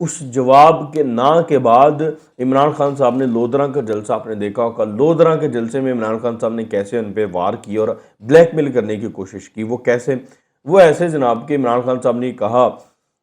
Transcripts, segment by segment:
اس جواب کے نہ کے بعد عمران خان صاحب نے لودھراں کا جلسہ آپ نے دیکھا ہوگا، لودھراں کے جلسے میں عمران خان صاحب نے کیسے ان پہ وار کی اور بلیک میل کرنے کی کوشش کی. وہ کیسے؟ وہ ایسے جناب کہ عمران خان صاحب نے کہا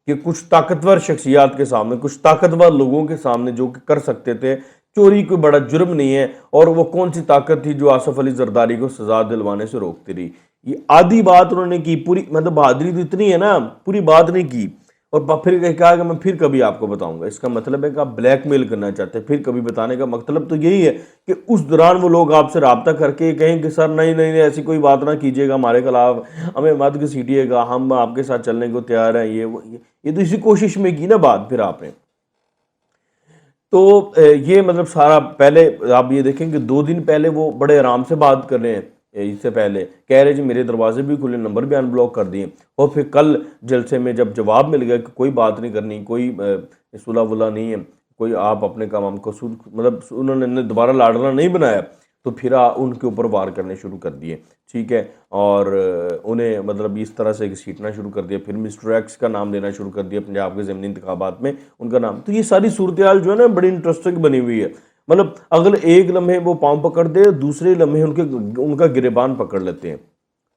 کہ کچھ طاقتور شخصیات کے سامنے، کچھ طاقتور لوگوں کے سامنے جو کہ کر سکتے تھے، چوری کوئی بڑا جرم نہیں ہے، اور وہ کون سی طاقت تھی جو آصف علی زرداری کو سزا دلوانے سے روکتی رہی. یہ آدھی بات انہوں نے کی، پوری مطلب بہادری تو اتنی ہے نا، پوری بات نہیں کی. اور پھر کہا کہ میں پھر کبھی آپ کو بتاؤں گا. اس کا مطلب ہے کہ آپ بلیک میل کرنا چاہتے ہیں. پھر کبھی بتانے کا مطلب تو یہی ہے کہ اس دوران وہ لوگ آپ سے رابطہ کر کے کہیں کہ سر نہیں نہیں ایسی کوئی بات نہ کیجیے گا ہمارے خلاف، ہمیں مت گھسیٹیے گا، ہم آپ کے ساتھ چلنے کو تیار ہیں. یہ تو اسی کوشش میں کی نا بات پھر آپ نے. تو یہ مطلب سارا پہلے آپ یہ دیکھیں کہ 2 دن پہلے وہ بڑے آرام سے بات کر رہے ہیں، اس سے پہلے کہہ رہے جی میرے دروازے بھی کھلے، نمبر بھی ان بلاک کر دیے. اور پھر کل جلسے میں جب جواب مل گیا کہ کوئی بات نہیں کرنی، کوئی صلح ولا نہیں ہے، کوئی آپ اپنے کام کو مطلب انہوں نے دوبارہ لاڈلا نہیں بنایا، تو پھر ان کے اوپر وار کرنے شروع کر دیے. ٹھیک ہے، اور انہیں مطلب اس طرح سے گھسیٹنا شروع کر دیا. پھر مسٹر ایکس کا نام لینا شروع کر دیا پنجاب کے ضمنی انتخابات میں ان کا نام. تو یہ ساری صورتحال جو ہے نا بڑی انٹرسٹنگ بنی ہوئی ہے. مطلب اگر ایک لمحے وہ پاؤں پکڑ دے، دوسرے لمحے ان کا گریبان پکڑ لیتے ہیں.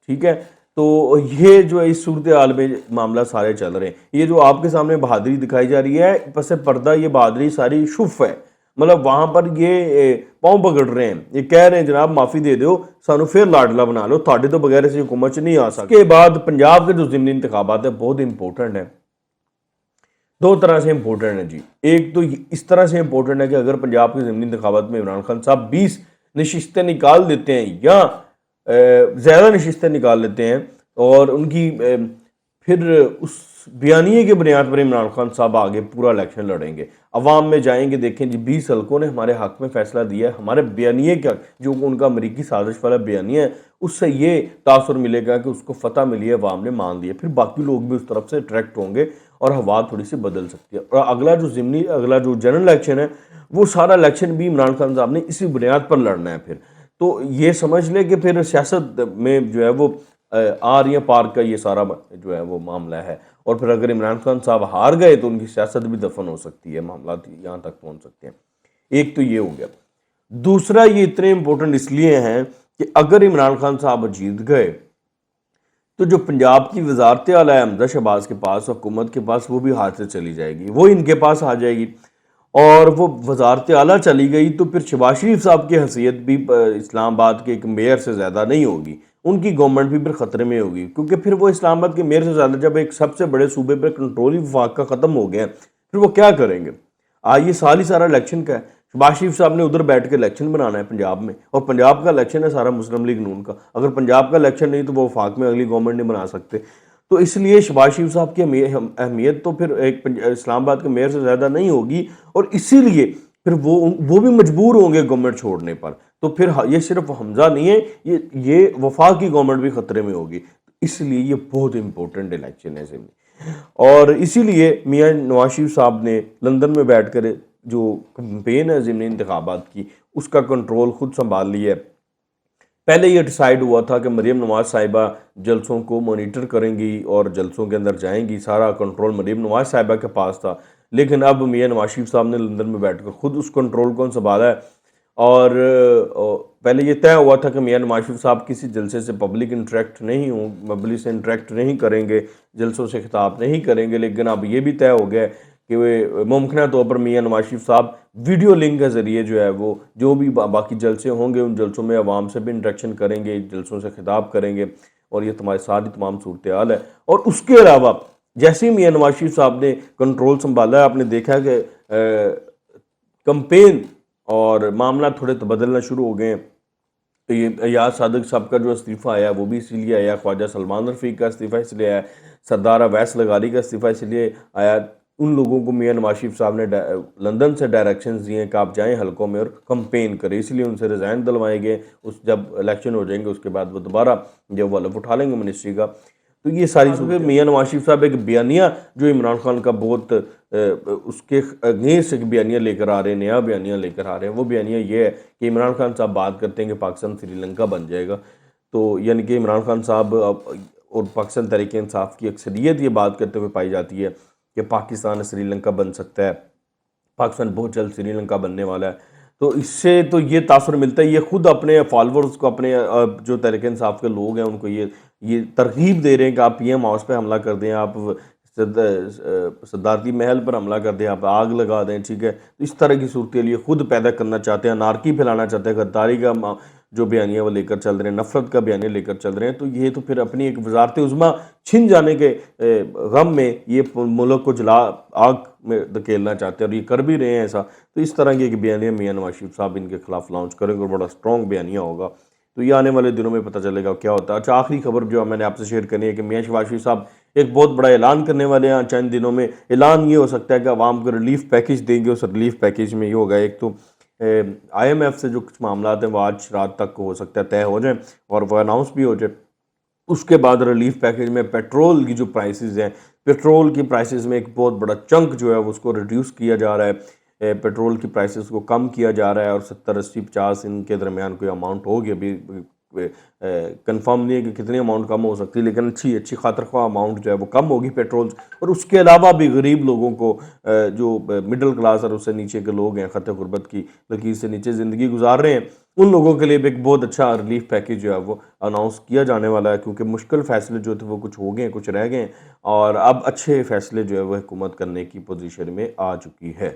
ٹھیک ہے، تو یہ جو اس صورتحال میں معاملہ سارے چل رہے ہیں. یہ جو آپ کے سامنے بہادری دکھائی جا رہی ہے، پس پردہ یہ بہادری ساری شف ہے. مطلب وہاں پر یہ پاؤں پکڑ رہے ہیں، یہ کہہ رہے ہیں جناب معافی دے دو، سانو پھر لاڈلا بنا لو، تھوڑے تو بغیر سے حکومت نہیں آ سکتی. اس کے بعد پنجاب کے جو ضمنی انتخابات ہیں بہت امپورٹنٹ ہیں. 2 طرح سے امپورٹنٹ ہے جی. ایک تو اس طرح سے امپورٹنٹ ہے کہ اگر پنجاب کے ضمنی انتخابات میں عمران خان صاحب 20 نشستیں نکال دیتے ہیں یا زیادہ نشستیں نکال لیتے ہیں، اور ان کی پھر اس بیانیے کے بنیاد پر عمران خان صاحب آگے پورا الیکشن لڑیں گے، عوام میں جائیں گے. دیکھیں جی 20 حلقوں نے ہمارے حق میں فیصلہ دیا ہے، ہمارے بیانیے کا جو ان کا امریکی سازش والا بیانیہ ہے اس سے یہ تاثر ملے گا کہ اس کو فتح ملی ہے، عوام نے مان لیا. پھر باقی لوگ بھی اس طرف سے اٹریکٹ ہوں گے اور ہوا تھوڑی سی بدل سکتی ہے. اور اگلا جو جنرل الیکشن ہے وہ سارا الیکشن بھی عمران خان صاحب نے اسی بنیاد پر لڑنا ہے. پھر تو یہ سمجھ لے کہ پھر سیاست میں جو ہے وہ آر یا پار کا یہ سارا جو ہے وہ معاملہ ہے. اور پھر اگر عمران خان صاحب ہار گئے تو ان کی سیاست بھی دفن ہو سکتی ہے، معاملات یہاں تک پہنچ سکتے ہیں. ایک تو یہ ہو گیا. دوسرا یہ اتنے امپورٹنٹ اس لیے ہیں کہ اگر عمران خان صاحب جیت گئے تو جو پنجاب کی وزارت اعلیٰ ہے حمزہ شہباز کے پاس، حکومت کے پاس، وہ بھی ہاتھ سے چلی جائے گی، وہ ان کے پاس آ جائے گی. اور وہ وزارت اعلیٰ چلی گئی تو پھر شہباز شریف صاحب کی حیثیت بھی اسلام آباد کے ایک میئر سے زیادہ نہیں ہوگی، ان کی گورنمنٹ بھی پھر خطرے میں ہوگی. کیونکہ پھر وہ اسلام آباد کے میئر سے زیادہ جب ایک سب سے بڑے صوبے پہ کنٹرول ہی وفاق کا ختم ہو گیا، پھر وہ کیا کریں گے؟ یہ سال ہی سارا الیکشن کا ہے. شہباز شریف صاحب نے ادھر بیٹھ کے الیکشن بنانا ہے پنجاب میں، اور پنجاب کا الیکشن ہے سارا مسلم لیگ نون کا. اگر پنجاب کا الیکشن نہیں تو وہ وفاق میں اگلی گورنمنٹ نہیں بنا سکتے. تو اس لیے شہباز شریف صاحب کی اہمیت تو پھر ایک اسلام آباد کے میئر سے زیادہ نہیں ہوگی، اور اسی لیے پھر وہ بھی مجبور ہوں گے گورنمنٹ چھوڑنے پر. تو پھر یہ صرف حمزہ نہیں ہے، یہ وفاق کی گورنمنٹ بھی خطرے میں ہوگی. اس لیے یہ بہت امپورٹنٹ الیکشن ہے. اور اسی لیے میاں نواز شریف صاحب نے لندن میں بیٹھ کر جو کمپین ہے ضمنی انتخابات کی اس کا کنٹرول خود سنبھال لیا ہے. پہلے یہ ڈیسائیڈ ہوا تھا کہ مریم نواز صاحبہ جلسوں کو مانیٹر کریں گی اور جلسوں کے اندر جائیں گی، سارا کنٹرول مریم نواز صاحبہ کے پاس تھا. لیکن اب میاں نواز شریف صاحب نے لندن میں بیٹھ کر خود اس کنٹرول کو سنبھالا ہے. اور پہلے یہ طے ہوا تھا کہ میاں نواز شریف صاحب کسی جلسے سے پبلک انٹریکٹ نہیں ہوں، پبلک سے انٹریکٹ نہیں کریں گے، جلسوں سے خطاب نہیں کریں گے. لیکن اب یہ بھی طے ہو گیا کہ وہ ممکنہ طور پر میاں نواز شریف صاحب ویڈیو لنک کے ذریعے جو ہے وہ جو بھی باقی جلسے ہوں گے ان جلسوں میں عوام سے بھی انٹریکشن کریں گے، جلسوں سے خطاب کریں گے. اور یہ ساری تمام صورتحال ہے. اور اس کے علاوہ جیسے ہی میاں نواز شریف صاحب نے کنٹرول سنبھالا ہے، آپ نے دیکھا کہ کمپین اور معاملات تھوڑے تبدلنا شروع ہو گئے ہیں. تو یہ ایاز صادق صاحب کا جو استعفیٰ آیا وہ بھی اسی لیے آیا، خواجہ سلمان رفیق کا استعفیٰ اس لیے آیا، سردار اویس لغاری کا استعفیٰ اس لیے آیا. ان لوگوں کو میاں نواز شریف صاحب نے لندن سے ڈائریکشنز دیے ہیں کہ آپ جائیں حلقوں میں اور کمپین کریں. اس لیے ان سے ریزائن دلوائے گئے. جب الیکشن ہو جائیں گے اس کے بعد وہ دوبارہ جب وہ حلف اٹھا لیں گے منسٹری کا. تو یہ ساری صورت میاں نواز شریف صاحب ایک بیانیہ جو عمران خان کا بہت اس کے اگینسٹ ایک بیانیہ لے کر آ رہے ہیں، نیا بیانیہ لے کر آ رہے ہیں. وہ بیانیہ یہ ہے کہ عمران خان صاحب بات کرتے ہیں کہ پاکستان سری لنکا بن جائے گا. تو یعنی کہ عمران خان صاحب اور پاکستان تحریک انصاف کی اکثریت یہ بات کرتے ہوئے پائی جاتی ہے کہ پاکستان سری لنکا بن سکتا ہے، پاکستان بہت جلد سری لنکا بننے والا ہے، تو اس سے تو یہ تاثر ملتا ہے، یہ خود اپنے فالورز کو، اپنے جو تحریک انصاف کے لوگ ہیں ان کو یہ ترغیب دے رہے ہیں کہ آپ پی ایم ہاؤس پہ حملہ کر دیں، آپ صدارتی محل پر حملہ کر دیں، آپ آگ لگا دیں، ٹھیک ہے، اس طرح کی صورتحال یہ خود پیدا کرنا چاہتے ہیں، انارکی پھیلانا چاہتے ہیں، غداری کا جو بیانیہ وہ لے کر چل رہے ہیں، نفرت کا بیانیہ لے کر چل رہے ہیں، تو یہ تو پھر اپنی ایک وزارت عظمیٰ چھن جانے کے غم میں یہ ملک کو جلا آگ میں دھکیلنا چاہتے ہیں، اور یہ کر بھی رہے ہیں ایسا۔ تو اس طرح کی ایک بیانیہ میاں نواز شریف صاحب ان کے خلاف لانچ کریں گے اور بڑا سٹرونگ بیانیہ ہوگا، تو یہ آنے والے دنوں میں پتہ چلے گا کیا ہوتا ہے۔ اچھا، آخری خبر جو میں نے آپ سے شیئر کرنی ہے کہ میاں نواز شریف صاحب ایک بہت بڑا اعلان کرنے والے ہیں چند دنوں میں۔ اعلان یہ ہو سکتا ہے کہ عوام کو ریلیف پیکج دیں گے، اس ریلیف پیکج میں یہ ہوگا، ایک تو آئی ایم ایف سے جو کچھ معاملات ہیں وہ آج رات تک ہو سکتا ہے طے ہو جائیں اور وہ اناؤنس بھی ہو جائے۔ اس کے بعد ریلیف پیکج میں پیٹرول کی جو پرائسز ہیں، پیٹرول کی پرائسز میں ایک بہت بڑا چنک جو ہے اس کو ریڈیوس کیا جا رہا ہے، پیٹرول کی پرائسز کو کم کیا جا رہا ہے، اور 70 80 50 ان کے درمیان کوئی اماؤنٹ ہوگی، ابھی کنفرم نہیں ہے کہ کتنی اماؤنٹ کم ہو سکتی، لیکن اچھی خاطر خواہ اماؤنٹ جو ہے وہ کم ہوگی پیٹرول، اور اس کے علاوہ بھی غریب لوگوں کو، جو مڈل کلاس اور اس سے نیچے کے لوگ ہیں، خط غربت کی لکیر سے نیچے زندگی گزار رہے ہیں، ان لوگوں کے لیے بھی ایک بہت اچھا ریلیف پیکج جو ہے وہ اناؤنس کیا جانے والا ہے، کیونکہ مشکل فیصلے جو تھے وہ کچھ ہو گئے ہیں، کچھ رہ گئے ہیں، اور اب اچھے فیصلے جو ہے وہ حکومت کرنے کی پوزیشن میں آ چکی ہے۔